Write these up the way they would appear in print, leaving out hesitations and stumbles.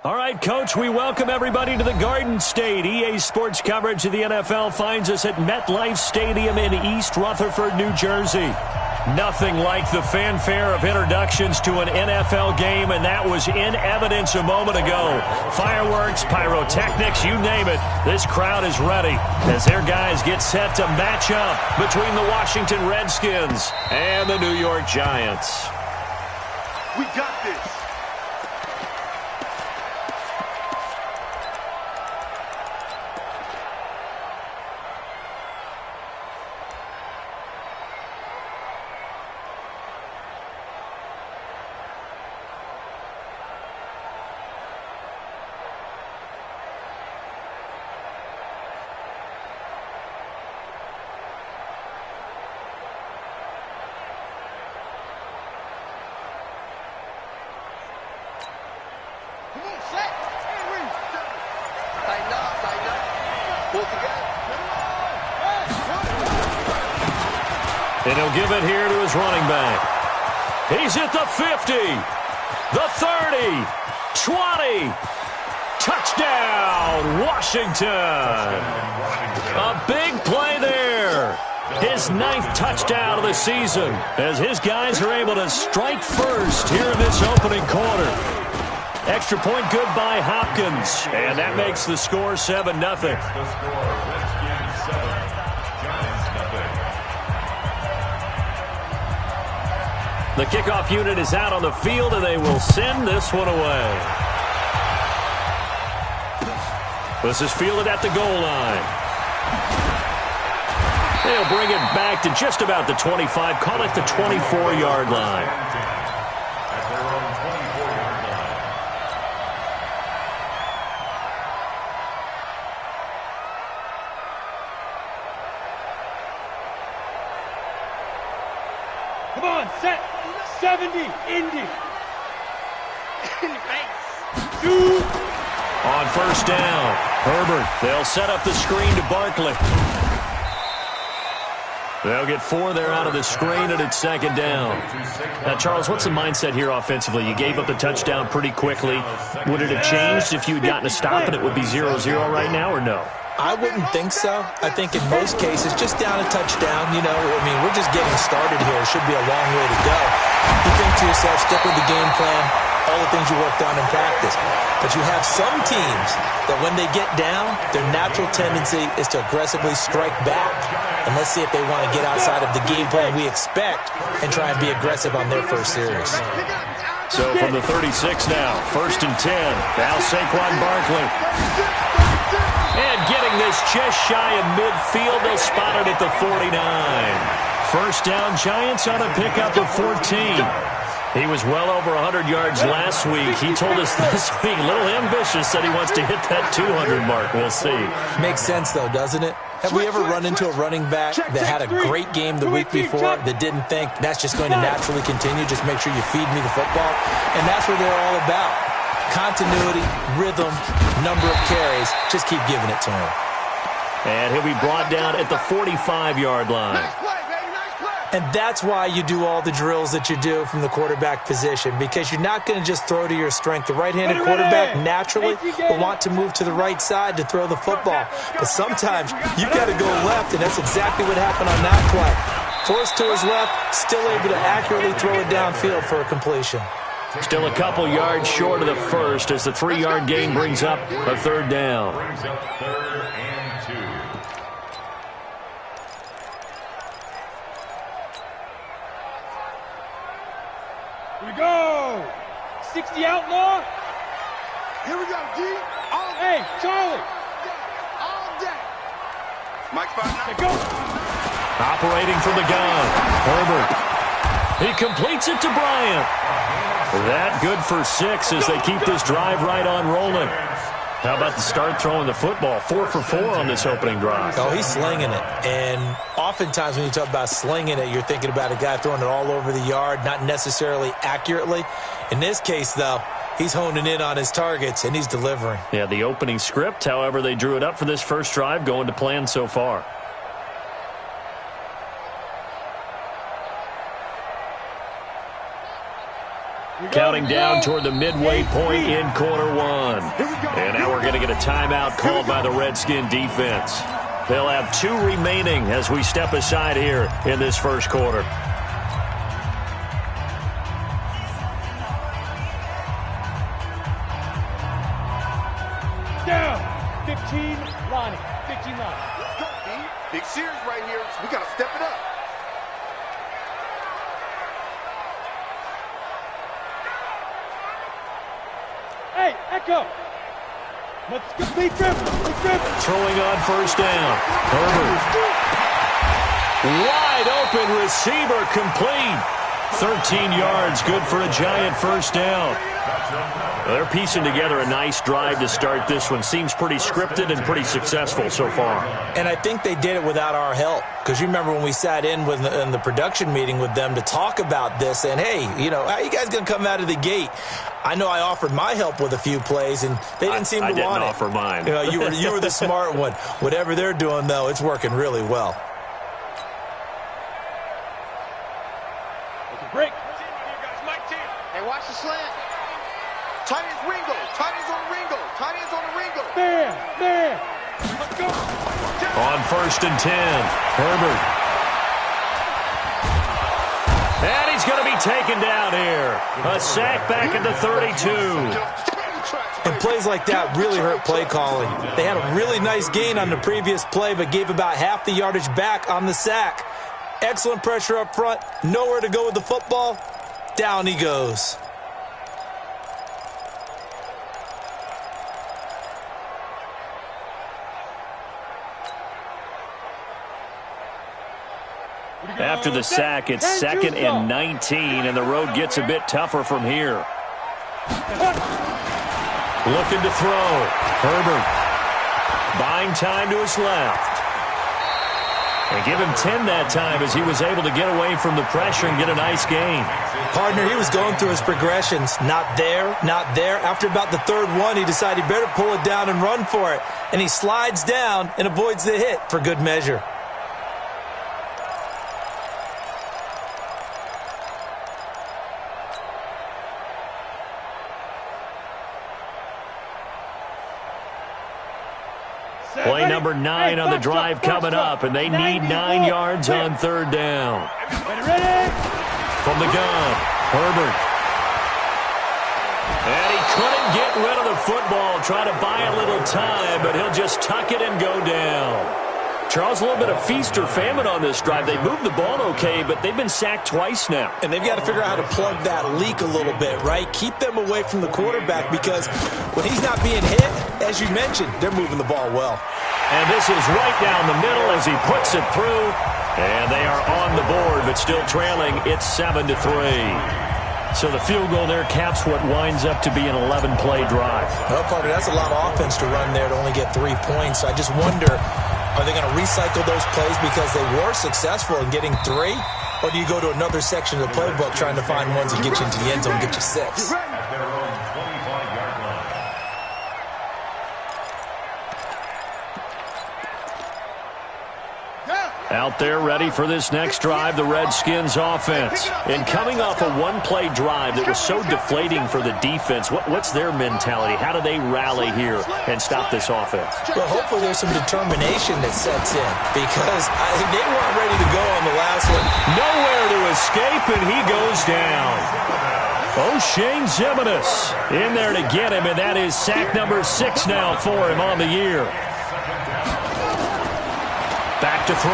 All right, Coach, we welcome everybody to the Garden State. EA Sports coverage of the NFL finds us at MetLife Stadium in East Rutherford, New Jersey. Nothing like the fanfare of introductions to an NFL game, and that was in evidence a moment ago. Fireworks, pyrotechnics, you name it. This crowd is ready as their guys get set to match up between the Washington Redskins and the New York Giants. We got this. And he'll give it here to his running back. He's at the 50, the 30, 20. Touchdown, Washington. A big play there. His 9th touchdown of the season as his guys are able to strike first here in this opening quarter. Extra point good by Hopkins, and that makes the score 7-0. The kickoff unit is out on the field, and they will send this one away. This is fielded at the goal line. They'll bring it back to just about the 25, call it the 24-yard line. Come on, set. 70, Indy. Shoot. On first down, Herbert. They'll set up the screen to Barkley. They'll get 4 there out of the screen, and it's second down. Now, Charles, what's the mindset here offensively? You gave up the touchdown pretty quickly. Would it have changed if you had gotten a stop and it would be 0-0 right now, or no? I wouldn't think so. I think in most cases, just down a touchdown, we're just getting started here. It should be a long way to go. You think to yourself, stick with the game plan, all the things you worked on in practice. But you have some teams that when they get down, their natural tendency is to aggressively strike back. And let's see if they want to get outside of the game plan we expect and try and be aggressive on their first series. So from the 36 now, 1st and 10. Now Saquon Barkley. And getting this just shy of midfield, they'll spot it at the 49. First down, Giants on a pickup of 14. He was well over 100 yards last week. He told us this week, a little ambitious, said he wants to hit that 200 mark. We'll see. Makes sense, though, doesn't it? Have we ever run into a running back that had a great game the week before that didn't think that's just going to naturally continue? Just make sure you feed me the football. And that's what they're all about. Continuity, rhythm, number of carries. Just keep giving it to him. And he'll be brought down at the 45-yard line. And that's why you do all the drills that you do from the quarterback position, because you're not going to just throw to your strength. The right-handed quarterback naturally will want to move to the right side to throw the football. But sometimes you've got to go left, and that's exactly what happened on that play. Forced to his left, still able to accurately throw it downfield for a completion. Still a couple yards short of the first as the 3-yard gain brings up a 3rd down. Here we go. 60 outlaw. Here we go, G. Hey, Charlie. All day. Mike Spot. Go. Operating from the gun, Herbert. He completes it to Bryant. That good for 6 as they keep this drive right on rolling. How about the start throwing the football? 4 for 4 on this opening drive. Oh, he's slinging it. And oftentimes when you talk about slinging it, you're thinking about a guy throwing it all over the yard, not necessarily accurately. In this case, though, he's honing in on his targets, and he's delivering. Yeah, the opening script, however, they drew it up for this first drive, going to plan so far. Counting down toward the midway point in quarter one. And now we're going to get a timeout called by the Redskin defense. They'll have 2 remaining as we step aside here in this first quarter. Down. 15, Lonnie. 15, Lonnie. Big series right here. We got to step it up. Hey, Echo. Let's go. Big dribble. Throwing on first down. Herbert. Wide open receiver complete. 13 yards, good for a giant first down. They're piecing together a nice drive to start this one. Seems pretty scripted and pretty successful so far. And I think they did it without our help. Because you remember when we sat in the production meeting with them to talk about this, and hey, you know, how are you guys going to come out of the gate? I know I offered my help with a few plays, and they didn't seem to want it. I didn't offer mine. You know, you were the smart one. Whatever they're doing, though, it's working really well. Break. Hey, watch the slant. Tight ends Ringo. Tight ends on Ringo. Tight ends on the Ringo. There. Let's go. On first and 10, Herbert. And he's going to be taken down here. A sack back at the 32. And plays like that really hurt play calling. They had a really nice gain on the previous play, but gave about half the yardage back on the sack. Excellent pressure up front. Nowhere to go with the football. Down he goes. After the sack, it's 2nd and 19, and the road gets a bit tougher from here. Looking to throw. Herbert. Buying time to his left. And give him 10 that time as he was able to get away from the pressure and get a nice gain. Partner, he was going through his progressions. Not there, not there. After about the 3rd one, he decided he better pull it down and run for it. And he slides down and avoids the hit for good measure. Play number 9 on the drive coming up, and they need 9 yards on 3rd down. From the gun, Herbert. And he couldn't get rid of the football. Try to buy a little time, but he'll just tuck it and go down. Charles, a little bit of feast or famine on this drive. They moved the ball okay, but they've been sacked twice now. And they've got to figure out how to plug that leak a little bit, right? Keep them away from the quarterback because when he's not being hit, as you mentioned, they're moving the ball well. And this is right down the middle as he puts it through. And they are on the board, but still trailing. It's 7-3. So the field goal there caps what winds up to be an 11-play drive. Well, partner, that's a lot of offense to run there to only get 3 points. I just wonder, are they going to recycle those plays because they were successful in getting 3? Or do you go to another section of the playbook trying to find ones that get you into the end zone and get you 6? Out there ready for this next drive, the Redskins offense. And coming off a 1-play drive that was so deflating for the defense, what's their mentality? How do they rally here and stop this offense? Well, hopefully there's some determination that sets in because they weren't ready to go on the last one. Nowhere to escape, and he goes down. O'Shane Zimenez in there to get him, and that is sack number 6 now for him on the year. Back to throw.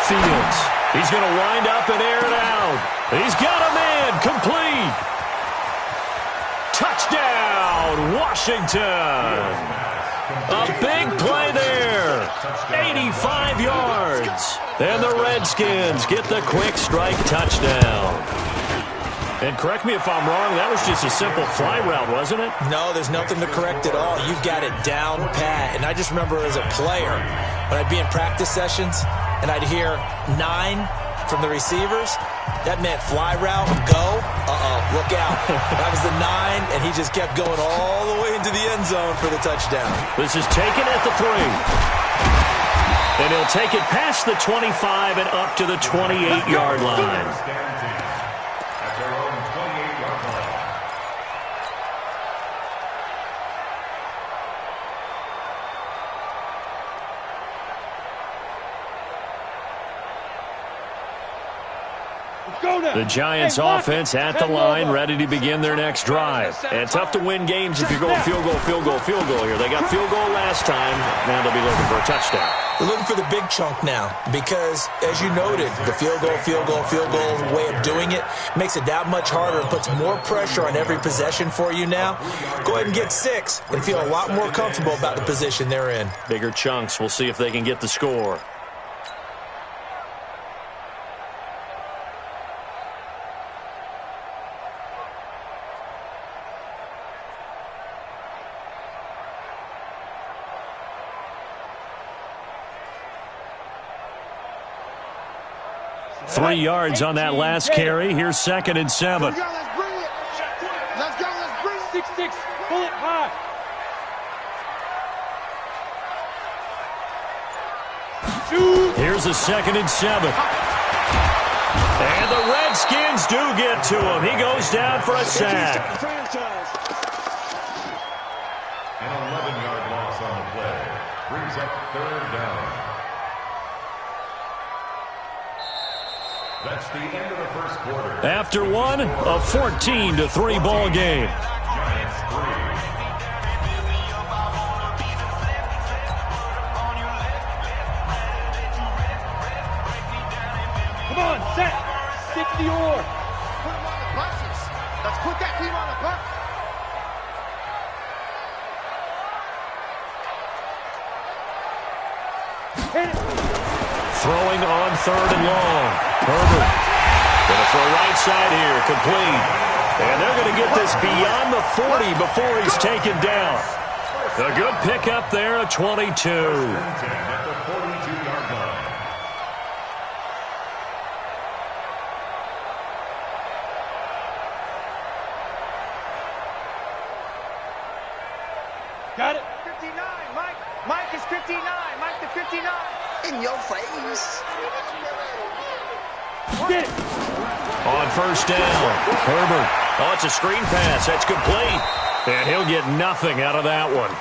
Fields. He's going to wind up and air it out. He's got a man. Complete. Touchdown, Washington. A big play there. 85 yards. And the Redskins get the quick strike touchdown. And correct me if I'm wrong, that was just a simple fly route, wasn't it? No, there's nothing to correct at all. You've got it down pat. And I just remember as a player, when I'd be in practice sessions and I'd hear 9 from the receivers, that meant fly route, go, look out. That was the 9, and he just kept going all the way into the end zone for the touchdown. This is taken at the 3. And he'll take it past the 25 and up to the 28-yard line. Let's go now. The Giants offense at the line, ready to begin their next drive. And tough to win games if you're going field goal here. They got field goal last time. Now they'll be looking for a touchdown. They're looking for the big chunk now because, as you noted, the field goal way of doing it makes it that much harder and puts more pressure on every possession for you now. Go ahead and get 6 and feel a lot more comfortable about the position they're in. Bigger chunks. We'll see if they can get the score. Three yards on that last carry. Here's 2nd and 7. Let's bring it. Let's go. Let's bring it. 6-6. Pull it high. Shoot. Here's a 2nd and 7. And the Redskins do get to him. He goes down for a sack. An 11-yard loss on the play. Brings up 3rd down. That's the end of the first quarter. After one, a 14-3 ball game. Giants 3. Come on, set. Stick the oar. Put them on the buses. Let's put that team on the bus. Hit it. Throwing on 3rd and long. Herbert going to throw right side here, complete. And they're going to get this beyond the 40 before he's taken down. A good pickup there, a 22. At the 42-yard line. Got it. 59, Mike. Mike is 59. Mike to 59. In your face. Get it. On 1st down, Herbert. Oh, it's a screen pass. That's complete. And he'll get nothing out of that one.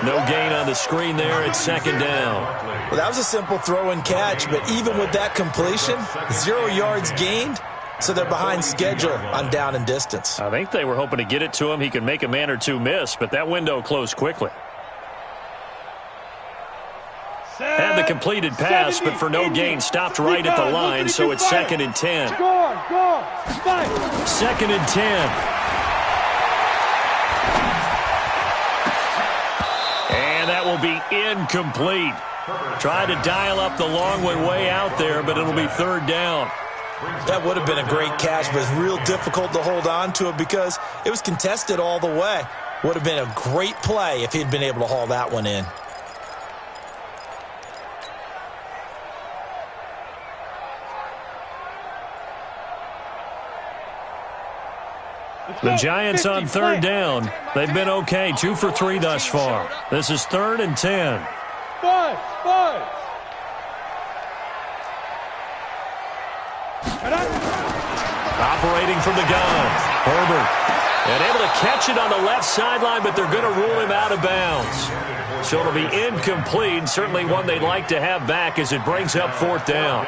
No gain on the screen there at 2nd down. Well, that was a simple throw and catch, but even with that completion, 0 yards gained, so they're behind schedule on down and distance. I think they were hoping to get it to him. He could make a man or two miss, but that window closed quickly. Had the completed pass, but for no gain, stopped right at the line, so it's 2nd and 10. Go. 2nd and 10. And that will be incomplete. Tried to dial up the long one way out there, but it'll be 3rd down. That would have been a great catch, but it's real difficult to hold on to it because it was contested all the way. Would have been a great play if he'd been able to haul that one in. The Giants on 3rd down. They've been okay, 2 for 3 thus far. This is 3rd and 10. Buzz. Operating from the gun, Herbert. And able to catch it on the left sideline, but they're going to rule him out of bounds. So it'll be incomplete. Certainly one they'd like to have back as it brings up 4th down.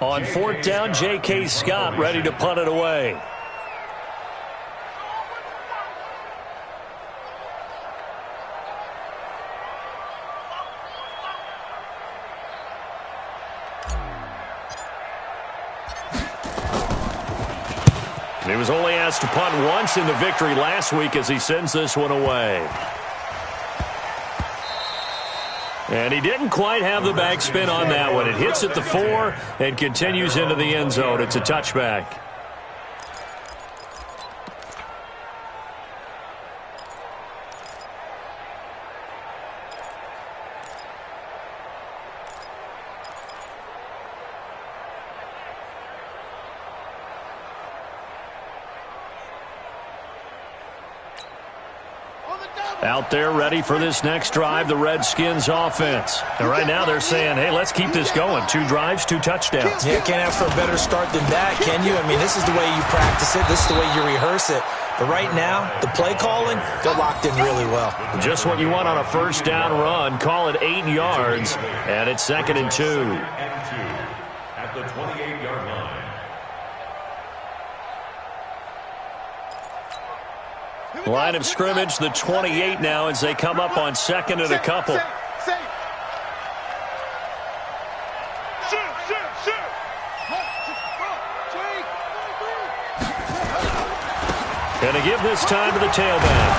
On 4th down, J.K. Scott ready to punt it away. He was only asked to punt once in the victory last week as he sends this one away. And he didn't quite have the backspin on that one. It hits at the 4 and continues into the end zone. It's a touchback. On the double. Out there ready for this next drive, the Redskins offense. And right now they're saying, hey, let's keep this going. 2 drives, 2 touchdowns. Yeah, can't ask for a better start than that, can you? I mean, this is the way you practice it. This is the way you rehearse it. But right now, the play calling, they're locked in really well. Just what you want on a first down run. Call it 8 yards, and it's 2nd and 2. At the 28-yard line. Line of scrimmage, the 28 now as they come up on 2nd and a couple. Gonna give this time to the tailback.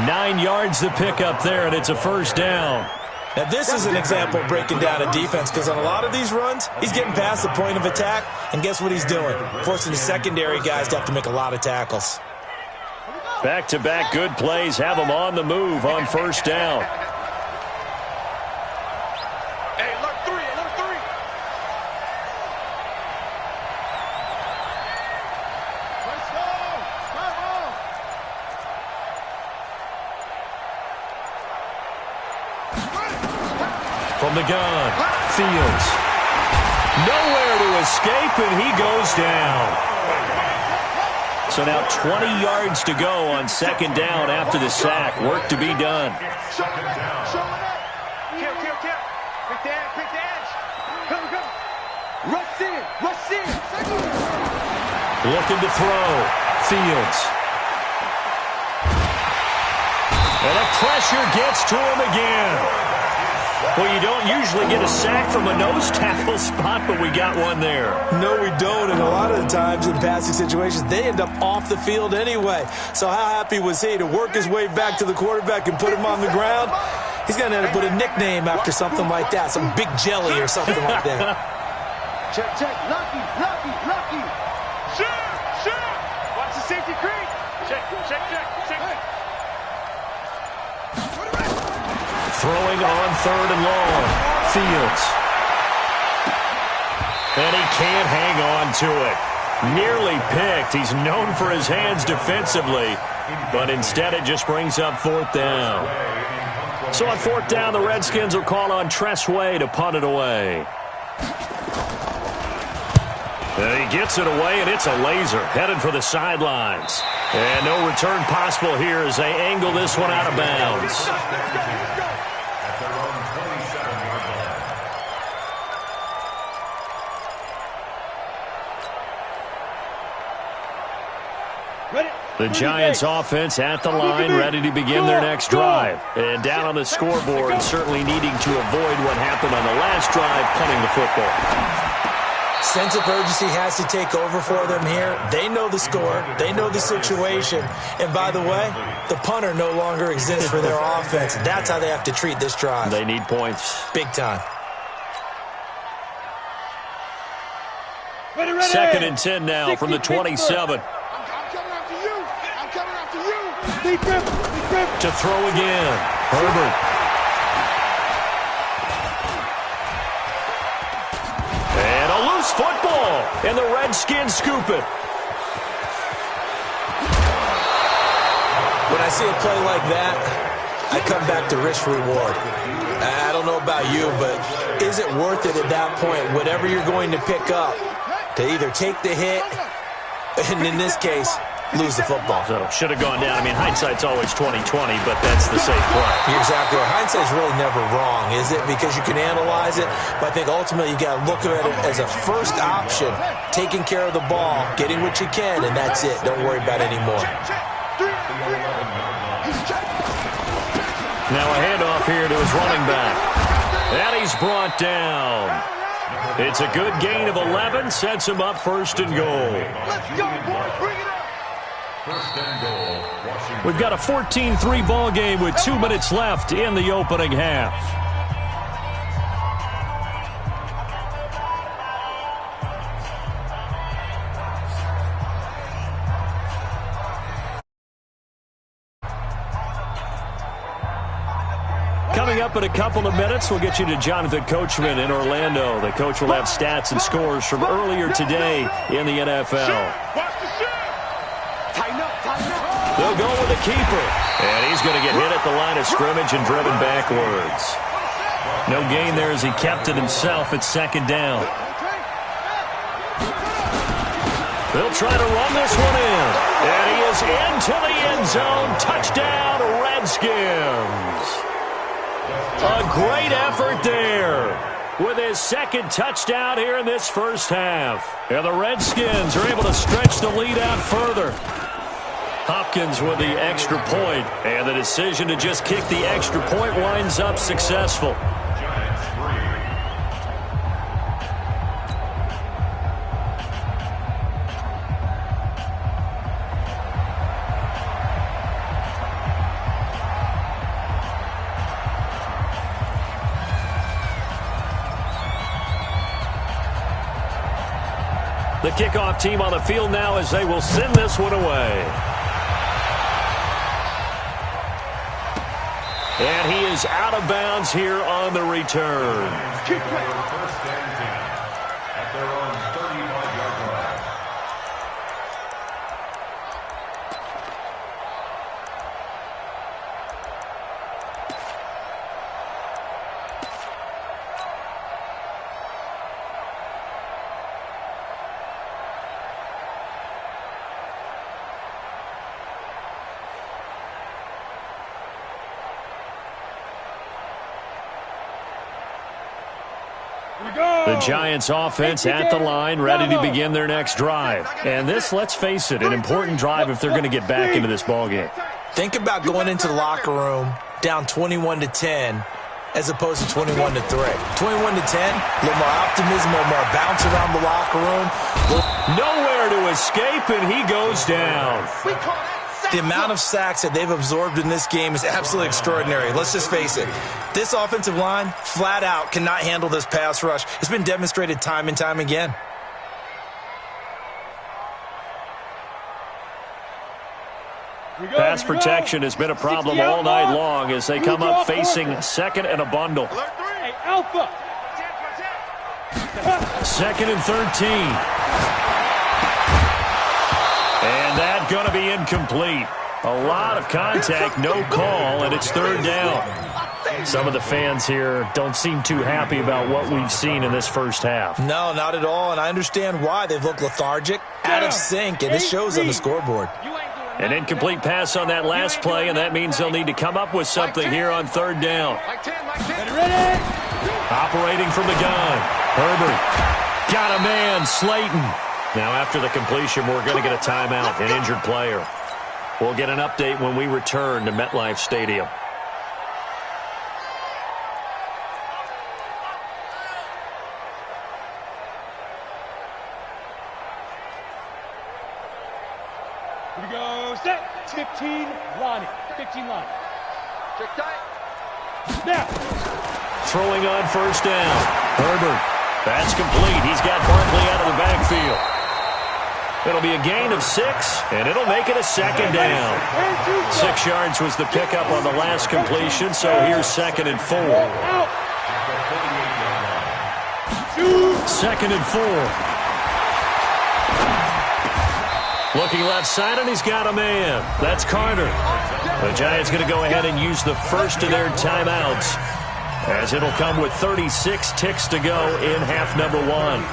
9 yards to pick up there, and it's a first down. Now, this is an example of breaking down a defense, because on a lot of these runs, he's getting past the point of attack, and guess what he's doing? Forcing the secondary guys to have to make a lot of tackles. Back-to-back good plays have them on the move on first down. Hey, alert 3, alert 3. Let's go. Come on. From the gun, Fields. Nowhere to escape, and he goes down. So now 20 yards to go on 2nd down after the sack. Work to be done. Show it up. Kill. Quick the edge. Come. Rush in. Looking to throw. Fields. And the pressure gets to him again. Well, you don't usually get a sack from a nose tackle spot, but we got one there. No, we don't, and a lot of the times in passing situations, they end up off the field anyway. So how happy was he to work his way back to the quarterback and put him on the ground? He's going to end up with a nickname after something like that, some Big Jelly or something like that. Check. Lucky. Shoot. Watch the safety creep. Check. Throwing on 3rd and long. Fields. And he can't hang on to it. Nearly picked. He's known for his hands defensively, but instead it just brings up 4th down. So on 4th down, the Redskins will call on Tressway to punt it away. And he gets it away, and it's a laser headed for the sidelines. And no return possible here as they angle this one out of bounds. The Giants offense at the line, ready to begin their next drive. And down on the scoreboard, certainly needing to avoid what happened on the last drive, punting the football. Sense of urgency has to take over for them here. They know the score. They know the situation. And by the way, the punter no longer exists for their offense. That's how they have to treat this drive. They need points. Big time. 2nd and 10 now from the 27. To throw again. Herbert. And a loose football. And the Redskins scoop it. When I see a play like that, I come back to risk-reward. I don't know about you, but is it worth it at that point, whatever you're going to pick up, to either take the hit, and in this case, lose the football? So should have gone down. I mean, hindsight's always 20/20, but that's the safe play. You're exactly right. Hindsight's really never wrong, is it? Because you can analyze it, but I think ultimately you got to look at it as a first option, taking care of the ball, getting what you can, and that's it. Don't worry about it anymore. Now a handoff here to his running back. And he's brought down. It's a good gain of 11, sets him up 1st and goal. Let's go, boys. Bring it up. First and goal, Washington. We've got a 14-3 ball game with 2 minutes left in the opening half. Coming up in a couple of minutes, we'll get you to Jonathan Coachman in Orlando. The coach will have stats and scores from earlier today in the NFL. Watch the shot. Tighten up. The They'll go with the keeper. And he's going to get hit at the line of scrimmage and driven backwards. No gain there as he kept it himself at second down. They'll try to run this one in. And he is into the end zone. Touchdown, Redskins. A great effort there with his second touchdown here in this first half. And the Redskins are able to stretch the lead out further. Hopkins with the extra point, and the decision to just kick the extra point winds up successful. The kickoff team on the field now as they will send this one away. And he is out of bounds here on the return. First and 10 at their own 35-yard line. The Giants offense at the line, ready to begin their next drive. And this, let's face it, an important drive if they're going to get back into this ballgame. Think about going into the locker room down 21-10 as opposed to 21-3. 21-10, a little more optimism, a little more bounce around the locker room. Nowhere to escape, and he goes down. The amount of sacks that they've absorbed in this game is absolutely extraordinary. Let's just face it. This offensive line, flat out, cannot handle this pass rush. It's been demonstrated time and time again. Pass protection has been a problem all night long as they come up facing second and a bundle. Hey, Alpha. Second and 13. And that's going to be incomplete. A lot of contact, no call, and it's third down. Some of the fans here don't seem too happy about what we've seen in this first half. No, not at all, and I understand why. They've looked lethargic, out of sync, and it shows on the scoreboard. An incomplete pass on that last play, and that means they'll need to come up with something here on third down. Operating from the gun. Herbert. Got a man, Slayton. Now, after the completion, we're going to get a timeout, an injured player. We'll get an update when we return to MetLife Stadium. Here we go. Set. 15, Lonnie. 15, Lonnie. Check tight. Now. Throwing on first down. Herbert. That's complete. He's got Barkley out of the backfield. It'll be a gain of 6, and it'll make it a second down. 6 yards was the pickup on the last completion, so here's second and 4. Second and 4. Looking left side, and he's got a man. That's Carter. The Giants going to go ahead and use the first of their timeouts, as it'll come with 36 ticks to go in half number 1.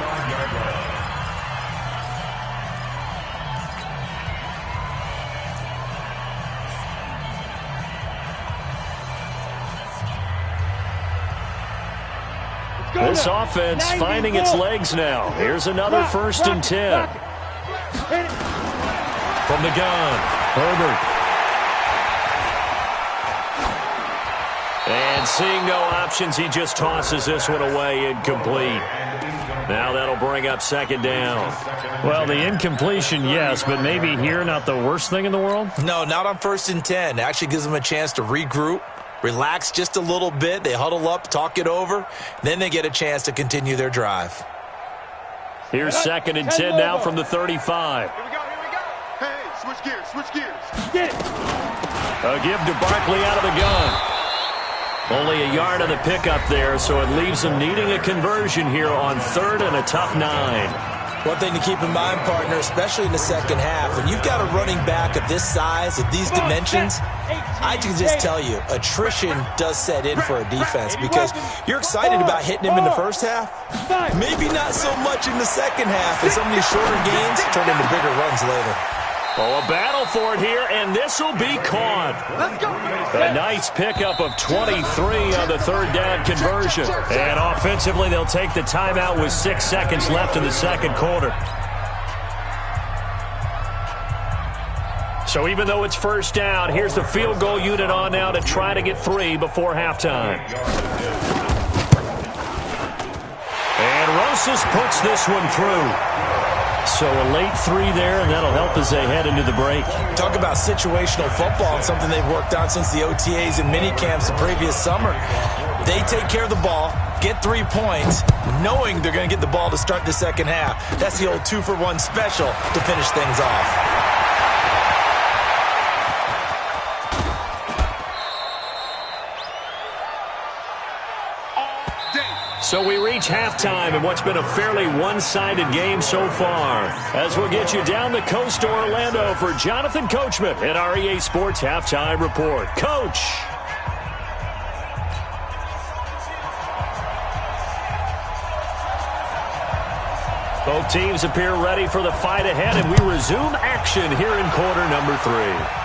This offense finding its legs now. Here's another first and 10. From the gun, Herbert. And seeing no options, he just tosses this one away, incomplete. Now that'll bring up second down. Well, the incompletion, yes, but maybe here not the worst thing in the world? No, not on first and 10. It actually gives them a chance to regroup, relax just a little bit. They huddle up, talk it over. Then they get a chance to continue their drive. Here's second and 10 now from the 35. Here we go. Hey, switch gears. Get it. A give to Barkley out of the gun. Only a yard on the pickup there, so it leaves them needing a conversion here on third and a tough 9. One thing to keep in mind, partner, especially in the second half, when you've got a running back of this size, of these dimensions, I can just tell you, attrition does set in for a defense because you're excited about hitting him in the first half. Maybe not so much in the second half, and some of these shorter gains turn into bigger runs later. Oh, a battle for it here, and this will be caught. Let's go. A nice pickup of 23 on the third down conversion. And offensively, they'll take the timeout with 6 seconds left in the second quarter. So even though it's first down, here's the field goal unit on now to try to get 3 before halftime. And Rosas puts this one through. So a late 3 there, and that'll help as they head into the break. Talk about situational football, and something they've worked on since the OTAs and mini camps the previous summer. They take care of the ball, get 3 points, knowing they're going to get the ball to start the second half. That's the old 2-for-1 special to finish things off. So we reach halftime in what's been a fairly one-sided game so far. As we'll get you down the coast to Orlando for Jonathan Coachman at our EA Sports Halftime Report. Coach! Both teams appear ready for the fight ahead, and we resume action here in quarter number 3.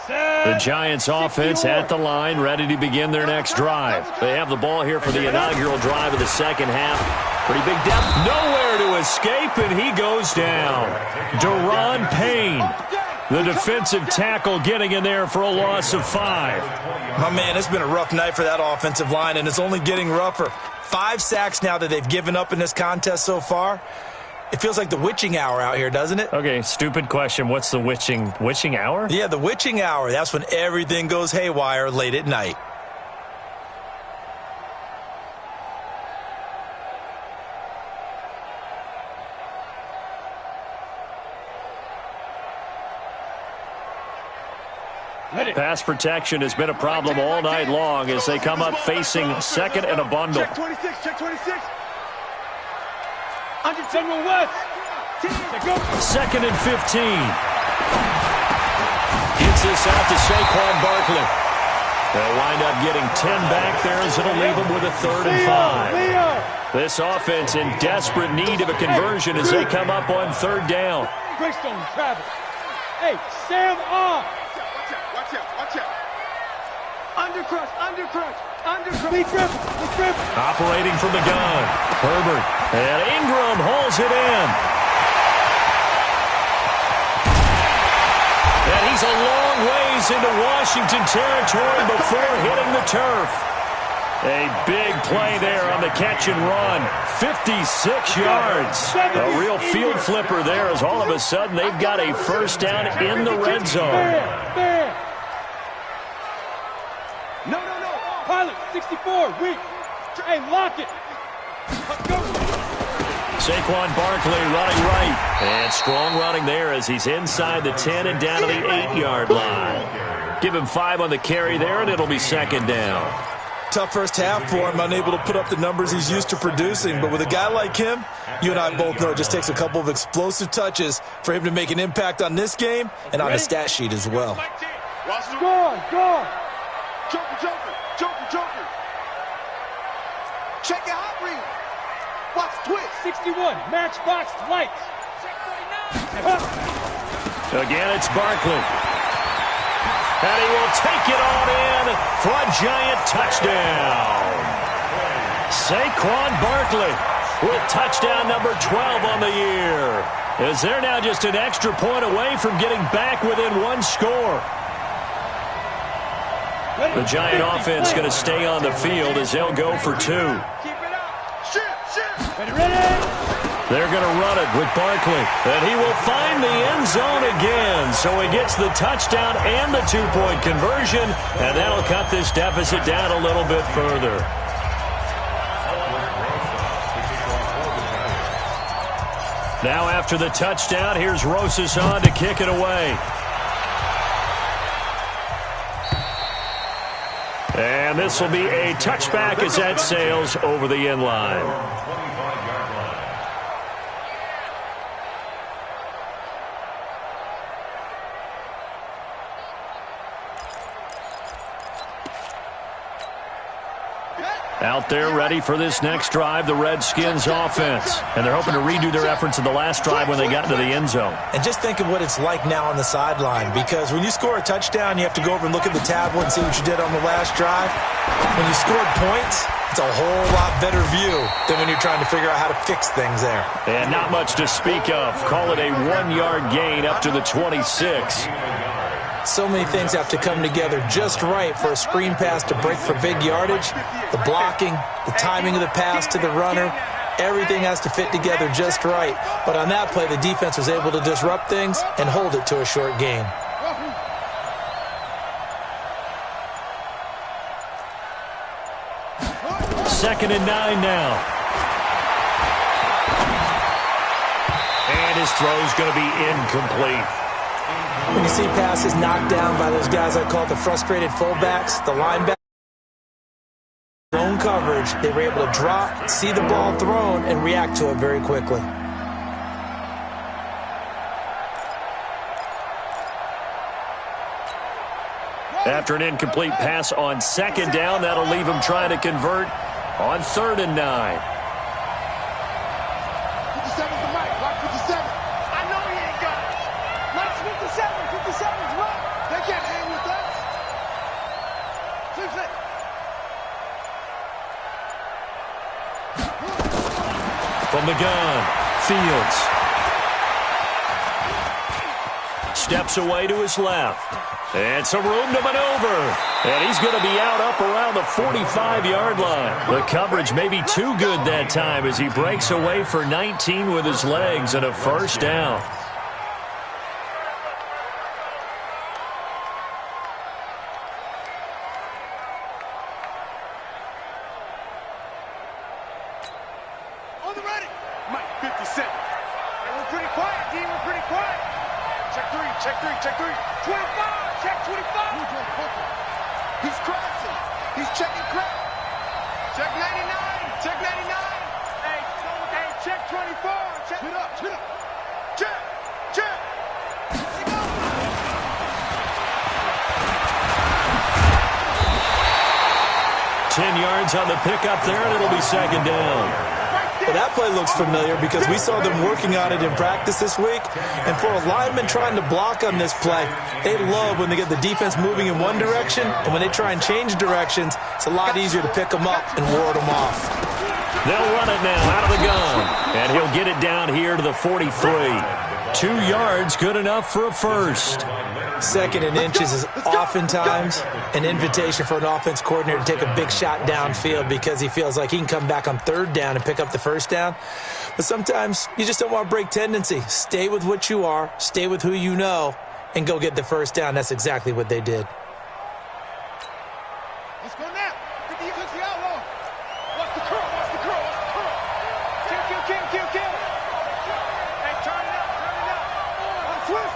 The Giants offense at the line, ready to begin their next drive. They have the ball here for the inaugural drive of the second half. Pretty big depth. Nowhere to escape, and he goes down. Deron Payne, the defensive tackle, getting in there for a loss of 5. My man, it's been a rough night for that offensive line, and it's only getting rougher. 5 sacks now that they've given up in this contest so far. It feels like the witching hour out here, doesn't it? Okay, stupid question. What's the witching hour? Yeah, the witching hour. That's when everything goes haywire late at night. Pass protection has been a problem all night long as they come up facing second and a bundle. Check 26, check 26. Under 10 west. Second and 15. Gets this out to Saquon Barkley. They'll wind up getting 10 back there as it'll leave them with a 3rd and 5. This offense in desperate need of a conversion as they come up on 3rd down. Greystone travel. Hey, Sam off. Watch out. Undercrush. Operating from the gun. Herbert. And Ingram hauls it in. And he's a long ways into Washington territory before hitting the turf. A big play there on the catch and run. 56 yards. A real field flipper there as all of a sudden they've got a first down in the red zone. No. Pilot, 64, weak. Hey, lock it. Go. Saquon Barkley running right. And strong running there as he's inside the 10 and down to the 8-yard line. Give him 5 on the carry there, and it'll be 2nd down. Tough first half for him, unable to put up the numbers he's used to producing. But with a guy like him, you and I both know it just takes a couple of explosive touches for him to make an impact on this game and on the stat sheet as well. Go. Joker. Check your hot read. Watch twist. 61, matchbox lights. Again, it's Barkley. And he will take it on in for a giant touchdown. Saquon Barkley with touchdown number 12 on the year. As they're now just an extra point away from getting back within 1 score. The Giant offense going to stay on the field as they'll go for 2. Keep it up. Shoot. Ready. They're going to run it with Barkley, and he will find the end zone again. So he gets the touchdown and the two-point conversion, and that'll cut this deficit down a little bit further. Now after the touchdown, here's Rosas on to kick it away. And this will be a touchback as that sails over the end line. Out there ready for this next drive, the Redskins offense. And they're hoping to redo their efforts in the last drive when they got into the end zone. And just think of what it's like now on the sideline, because when you score a touchdown, you have to go over and look at the tablet and see what you did on the last drive. When you scored points, it's a whole lot better view than when you're trying to figure out how to fix things there. And not much to speak of. Call it a 1-yard gain up to the 26. So many things have to come together just right for a screen pass to break for big yardage. The blocking, the timing of the pass to the runner, everything has to fit together just right. But on that play, the defense was able to disrupt things and hold it to a short gain. Second and 9 now. And his throw's going to be incomplete. When you see passes knocked down by those guys I call the frustrated fullbacks, the linebackers, zone coverage, they were able to drop, see the ball thrown, and react to it very quickly. After an incomplete pass on second down, that'll leave him trying to convert on 3rd and 9. 57's the mic. Lock 57. I know he ain't got it. Mike's 57. 57's right. They can't hang with us. From the gun, Fields. Steps away to his left. And some room to maneuver. And he's going to be out up around the 45-yard line. The coverage may be too good that time as he breaks away for 19 with his legs and a first down. On the ready. Mike 57. And we're pretty quiet, D. We're pretty quiet. Check 3, check 3, check 3. 25, check 25. He's crossing. He's checking crap. Check 99, check 99. Hey, check 24. Check. Spit up, spit up. Check, check. Let go. 10 yards on the pickup there, and it'll be second down. Well, that play looks familiar because we saw them working on it in practice this week. And for a lineman trying to block on this play, they love when they get the defense moving in one direction. And when they try and change directions, it's a lot easier to pick them up and ward them off. They'll run it now out of the gun. And he'll get it down here to the 43. 2 yards, good enough for a first. 2nd and inches is oftentimes an invitation for an offense coordinator to take a big shot downfield because he feels like he can come back on 3rd down and pick up the first down. But sometimes you just don't want to break tendency. Stay with what you are, stay with who you know, and go get the first down. That's exactly what they did. Let's go now. Get the defense the outlaw. Watch the curl, watch the curl, watch the curl. Kill. Hey, turn it up. Switch.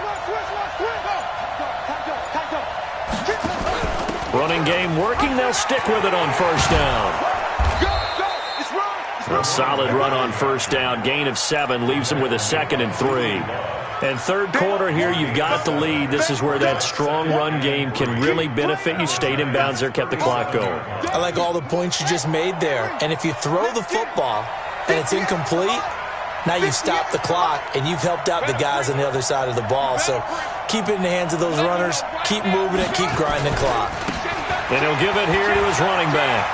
Running game working. They'll stick with it on first down. Go. It's run. A solid run on first down. Gain of 7 leaves them with a 2nd and 3. And third quarter here, you've got the lead. This is where that strong run game can really benefit you. Stayed in bounds there, kept the clock going. I like all the points you just made there. And if you throw the football and it's incomplete, now you've stopped the clock and you've helped out the guys on the other side of the ball. So keep it in the hands of those runners. Keep moving it. Keep grinding the clock. And he'll give it here to his running back.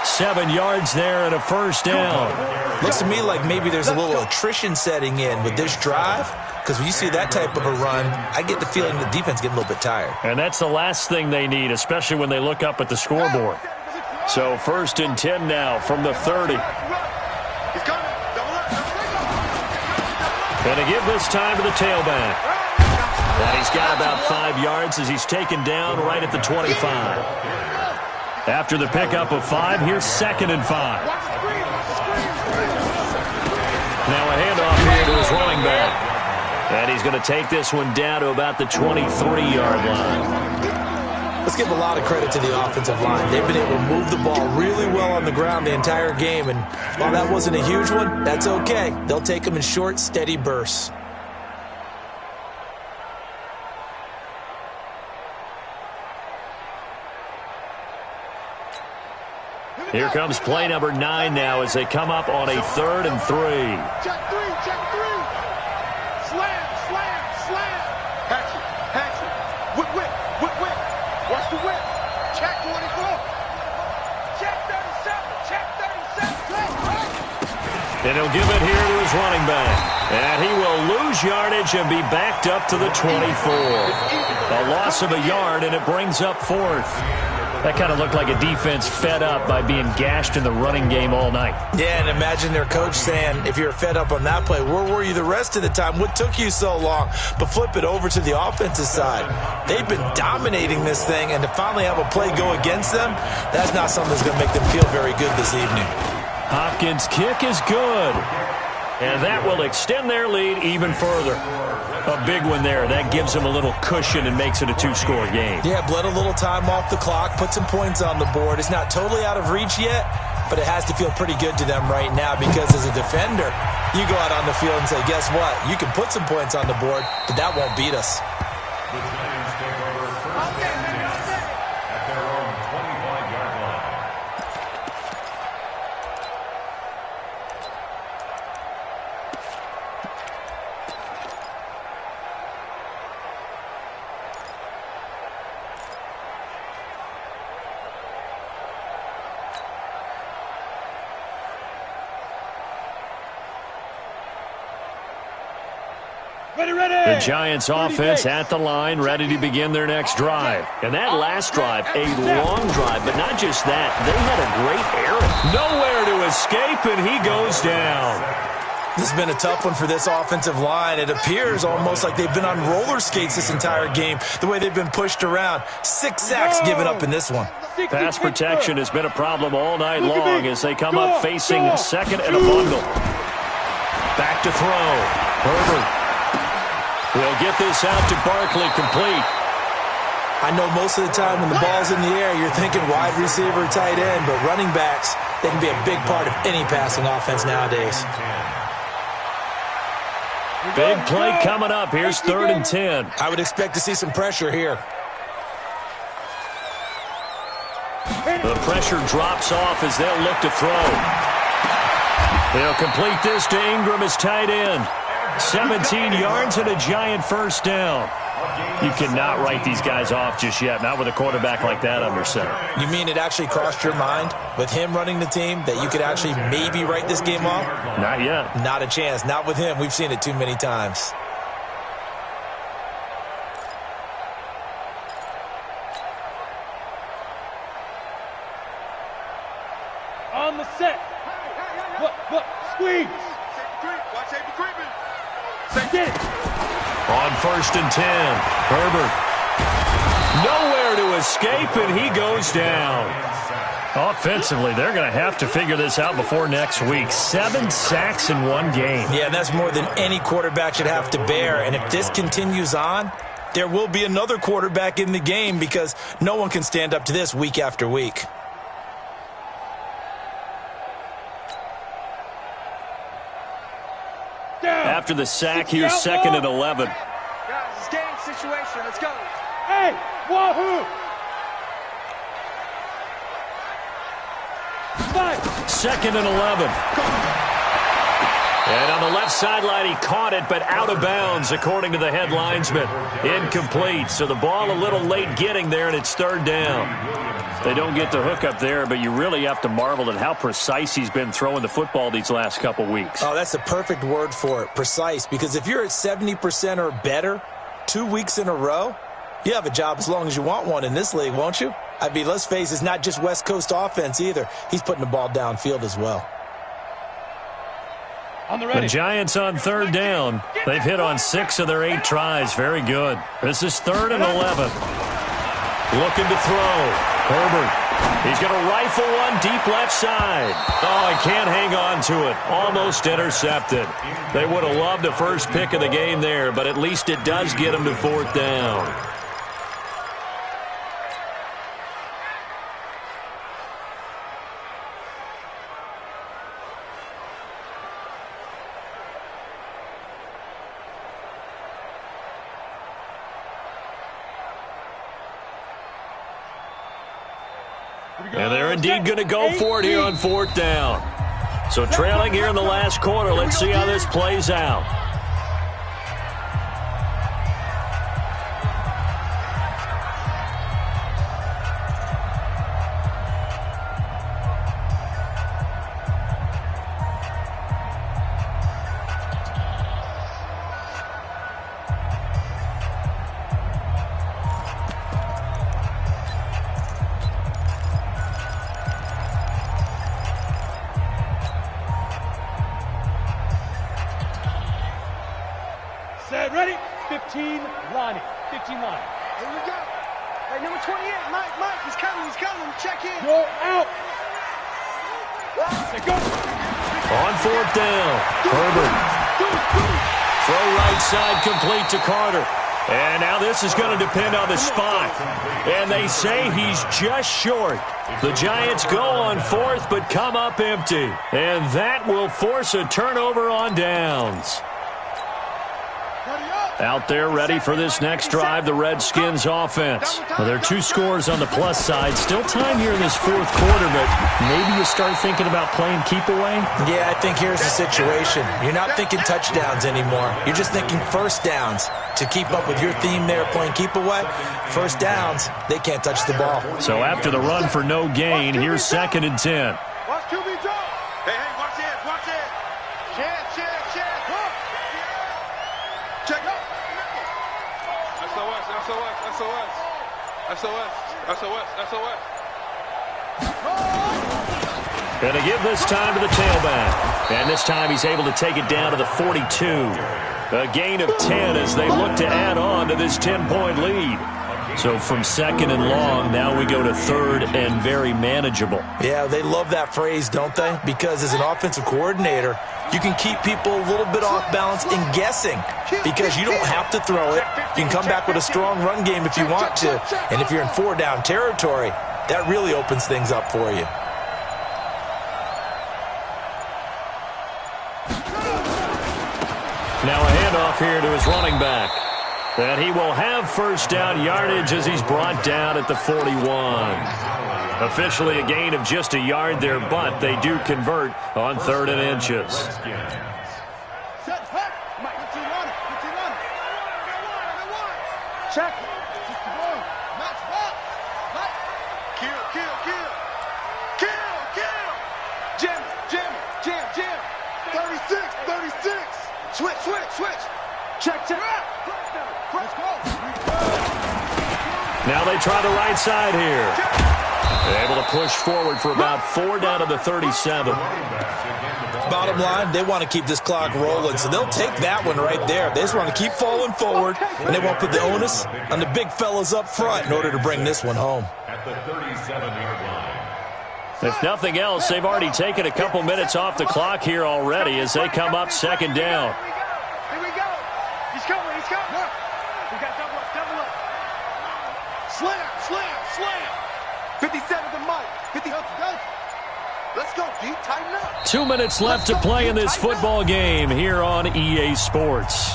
7 yards there and a first down. Looks to me like maybe there's a little attrition setting in with this drive, because when you see that type of a run, I get the feeling the defense getting a little bit tired. And that's the last thing they need, especially when they look up at the scoreboard. So 1st and 10 now from the 30. He's coming. Double up. Going to give this time to the tailback. And he's got about 5 yards as he's taken down right at the 25. After the pickup of 5, here's 2nd and 5. Now a handoff here to his running back. And he's going to take this one down to about the 23-yard line. Let's give a lot of credit to the offensive line. They've been able to move the ball really well on the ground the entire game. And while that wasn't a huge one, that's okay. They'll take them in short, steady bursts. Here comes play number 9 now as they come up on a 3rd and 3. Check 3. Slam. Hatchet. Whip. Watch the whip. Check 24. Check 37. And he'll give it here to his running back. And he will lose yardage and be backed up to the 24. A loss of a yard, and it brings up 4th. That kind of looked like a defense fed up by being gashed in the running game all night. Yeah, and imagine their coach saying, if you're fed up on that play, where were you the rest of the time? What took you so long? But flip it over to the offensive side. They've been dominating this thing, and to finally have a play go against them, that's not something that's going to make them feel very good this evening. Hopkins' kick is good. And that will extend their lead even further. A big one there. That gives them a little cushion and makes it a 2-score game. Yeah, bled a little time off the clock, put some points on the board. It's not totally out of reach yet, but it has to feel pretty good to them right now because as a defender, you go out on the field and say, guess what? You can put some points on the board, but that won't beat us. The Giants take over first and 10 at their own 25-yard line. The Giants offense at the line, ready to begin their next drive. And that last drive, a long drive, but not just that. They had a great errand. Nowhere to escape, and he goes down. This has been a tough one for this offensive line. It appears almost like they've been on roller skates this entire game, the way they've been pushed around. 6 sacks given up in this one. Pass protection has been a problem all night long as they come up facing 2nd and a bundle. Back to throw. Herbert. We'll get this out to Barkley, complete. I know most of the time when the ball's in the air, you're thinking wide receiver, tight end, but running backs, they can be a big part of any passing offense nowadays. Big play coming up. Here's 3rd and 10. I would expect to see some pressure here. The pressure drops off as they'll look to throw. They'll complete this to Ingram as tight end. 17 yards and a Giant first down. You cannot write these guys off just yet, not with a quarterback like that under center. You mean it actually crossed your mind with him running the team that you could actually maybe write this game off? Not yet. Not a chance. Not with him. We've seen it too many times. On the set. Look, squeeze. Watch safety creeping. Get it. On 1st and 10, Herbert. Nowhere to escape, and he goes down. Offensively, they're going to have to figure this out before next week. 7 sacks in one game. Yeah, that's more than any quarterback should have to bear. And if this continues on, there will be another quarterback in the game because no one can stand up to this week after week. After the sack, here's 2nd and 11. Guys, it's game situation. Let's go. Hey, wahoo! 2nd and 11. And on the left sideline, he caught it, but out of bounds, according to the head linesman. Incomplete. So the ball a little late getting there, and it's 3rd down. They don't get the hook up there, but you really have to marvel at how precise he's been throwing the football these last couple weeks. Oh, that's the perfect word for it, precise, because if you're at 70% or better 2 weeks in a row, you have a job as long as you want one in this league, won't you? I mean, let's face it, it's not just West Coast offense either. He's putting the ball downfield as well. The Giants on third down. They've hit on 6 of their 8 tries. Very good. This is 3rd and 11. Looking to throw. Herbert. He's going to rifle one deep left side. Oh, he can't hang on to it. Almost intercepted. They would have loved the first pick of the game there, but at least it does get him to 4th down. And they're indeed going to go for it here on 4th down. So trailing here in the last quarter. Let's see how this plays out. Set, ready? 15, Lonnie. 15, Lonnie. Here we go. Hey, number 28, Mike, he's coming. Check in. Go out. Let's go. On 4th down, Herbert. Throw right side complete to Carter. And now this is going to depend on the spot. And they say he's just short. The Giants go on 4th but come up empty. And that will force a turnover on downs. Out there ready for this next drive, the Redskins offense. Well, there are 2 scores on the plus side. Still time here in this 4th quarter, but maybe you start thinking about playing keep away? Yeah, I think here's the situation. You're not thinking touchdowns anymore. You're just thinking first downs. To keep up with your theme there, playing keep away, first downs, they can't touch the ball. So after the run for no gain, here's 2nd and 10. Watch QB draw. Hey, watch it. Check. Check up. SOS. Going to give this time to the tailback. And this time he's able to take it down to the 42. A gain of 10 as they look to add on to this 10-point lead. So from 2nd and long, now we go to 3rd and very manageable. Yeah, they love that phrase, don't they? Because as an offensive coordinator, you can keep people a little bit off balance in guessing because you don't have to throw it. You can come back with a strong run game if you want to. And if you're in 4-down territory, that really opens things up for you. Now a handoff here to his running back. And he will have first down yardage as he's brought down at the 41. Officially a gain of just a yard there, but they do convert on 3rd and inches. Check. Kill. Jam. 36. Switch. Check. Let's go. Now they try the right side here. Able to push forward for about 4 down to the 37. Bottom line, they want to keep this clock rolling, so they'll take that one right there. They just want to keep falling forward, and they won't put the onus on the big fellas up front in order to bring this one home. At the 37-yard line. If nothing else, they've already taken a couple minutes off the clock here already as they come up 2nd down. Here we go. He's coming. We got double up. Slam. 57 to Mike. 50 up. Let's go, D. Tighten up. 2 minutes left to play in this football game here on EA Sports.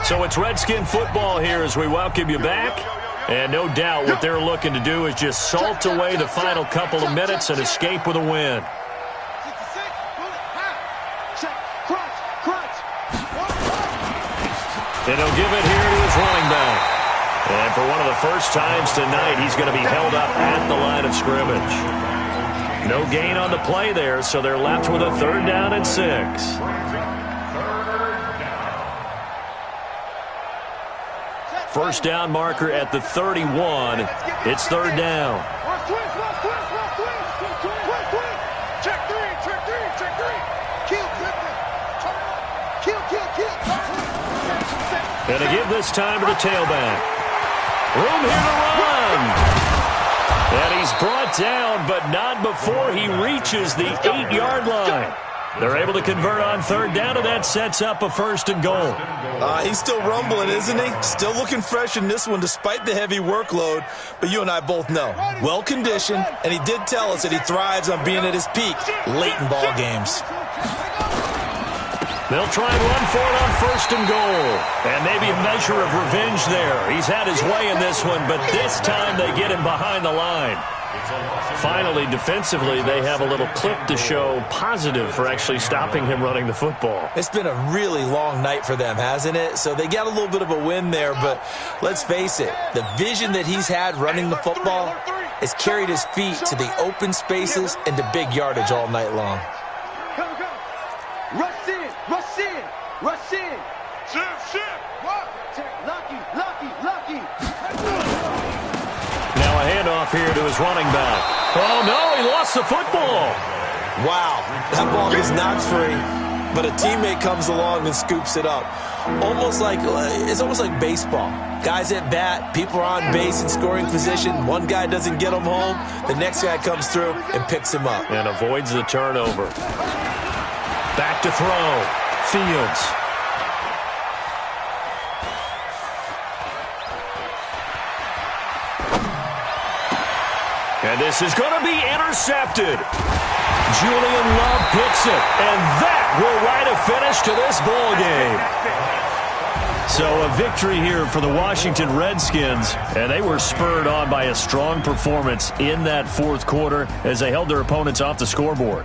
So it's Redskin football here as we welcome you back. And no doubt what they're looking to do is just salt away the final couple of minutes and escape with a win. And he'll give it here to his running back. And for one of the first times tonight, he's going to be held up at the line of scrimmage. No gain on the play there, so they're left with a 3rd down and 6. First down marker at the 31. It's 3rd down. Check three. Kill. And to give this time to the tailback. Room here to run. And he's brought down, but not before he reaches the 8-yard line. They're able to convert on 3rd down, and that sets up a 1st and goal. He's still rumbling, isn't he? Still looking fresh in this one despite the heavy workload. But you and I both know, well-conditioned, and he did tell us that he thrives on being at his peak late in ball games. They'll try and run for it on 1st and goal. And maybe a measure of revenge there. He's had his way in this one, but this time they get him behind the line. Finally, defensively, they have a little clip to show positive for actually stopping him running the football. It's been a really long night for them, hasn't it? So they got a little bit of a win there, but let's face it, the vision that he's had running the football has carried his feet to the open spaces and to big yardage all night long. Rush in. Shift. Lucky. Now a handoff here to his running back. Oh, no, he lost the football. Wow, that ball is not free, but a teammate comes along and scoops it up. It's almost like baseball. Guys at bat, people are on base in scoring position. One guy doesn't get him home. The next guy comes through and picks him up. And avoids the turnover. Back to throw. Fields. And this is going to be intercepted. Julian Love picks it, and that will write a finish to this ball game. So a victory here for the Washington Redskins, and they were spurred on by a strong performance in that 4th quarter as they held their opponents off the scoreboard.